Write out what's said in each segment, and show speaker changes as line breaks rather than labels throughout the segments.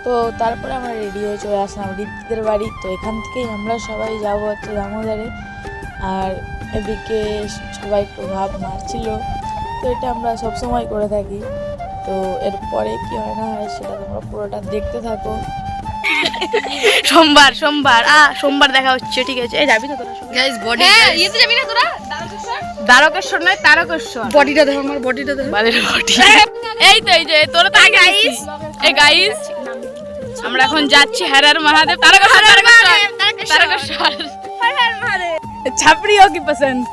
তো তারপরে আমরা রেডি হয়ে চলে আসলাম ঋত্বিকের বাড়ি। তো এখান থেকেই আমরা সবাই যাবো হচ্ছে দামোদরে। আর এদিকে সবাই একটু ভাব মারছিল, তো এটা আমরা সবসময় করে থাকি। তো এরপরে কি হয় না হয় সেটা তোমরা পুরোটা দেখতে থাকো।
সোমবার সোমবার দেখা হচ্ছে, ঠিক আছে? এই যাবি তো তোরা? গাইস বডি, হ্যাঁ ইয়েতে যাবি না তোরা? দ্বারকেশ্বর নয় তারকেশ্বর। বডিটা দেখো, আমার বডিটা দেখো, বালের বডি। এই তো, এই যে তোরা তো গাইস, এই গাইস আমরা এখন যাচ্ছি হর মহাদেব তারকেশ্বর। হর মহাদেব। ছাপড়িও কি পছন্দ?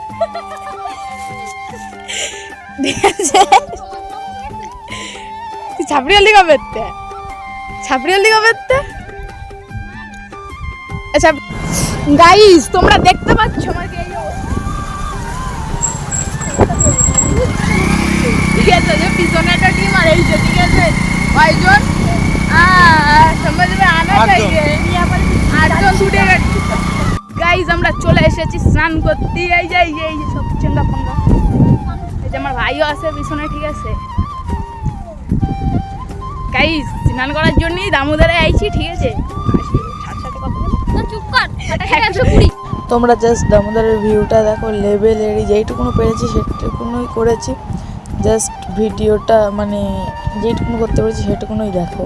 ছাপড়ি হলি কবে? ছাপড়ি হলি কবে? আচ্ছা গাইস তোমরা দেখতে পাচ্ছ আমাকে, ঠিক আছে? যে পিছনে একটা টিম আর এই যে, ঠিক আছে, কয়জন समझ में आना चाहिए, 8 জন ছুটে গেছে। গাইস আমরা চলে এসেছি স্নান করতে। এই যে সব চেঙ্গা পাঙ্গা, এই যে আমার ভাইও আছে পিছনে, ঠিক আছে? গাইস স্নান করার জন্যই দামোদরে আইছি, ঠিক আছে?
তোমরা জাস্ট দামোদরের ভিউটা দেখো, লেভেল এরি যেইটুকুনো পেরেছি সেটুকুনোই করেছি। জাস্ট ভিডিওটা মানে যেইটুকুনো করতে পেরেছি সেটুকুনোই দেখো।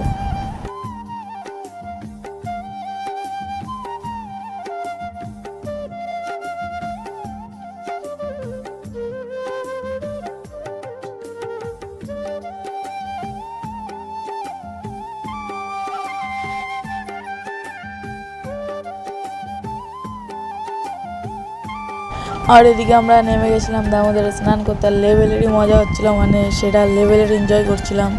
আর এদিকে আমরা নেমে গেছিলাম দামোদরে স্নান করতে। আর লেভেলেরই মজা হচ্ছিল, মানে সেটা লেভেলের এনজয় করছিলাম।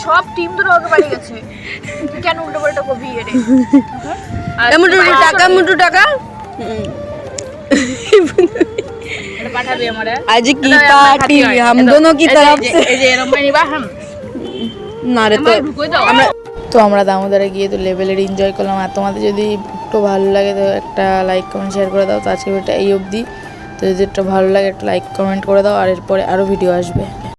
সব টিম তো ওকে বাড়ি গেছে, কেন উল্টো পাল্টা কবি রে? মুটু টাকা পাঠাবি আমারে आज की पार्टी हम दोनों की तरफ से। এই যে এরকম নিবা हम না রে।
তো আমরা দামোদরে গিয়ে তো লেভেলের এনজয় করলাম। আর তোমাদের যদি একটু ভালো লাগে তো একটা লাইক কমেন্ট শেয়ার করে দাও। তো আজকে ভিডিওটা এই অবধি। তো যদি একটু ভালো লাগে একটা লাইক কমেন্ট করে দাও, আর এরপরে আরও ভিডিও আসবে।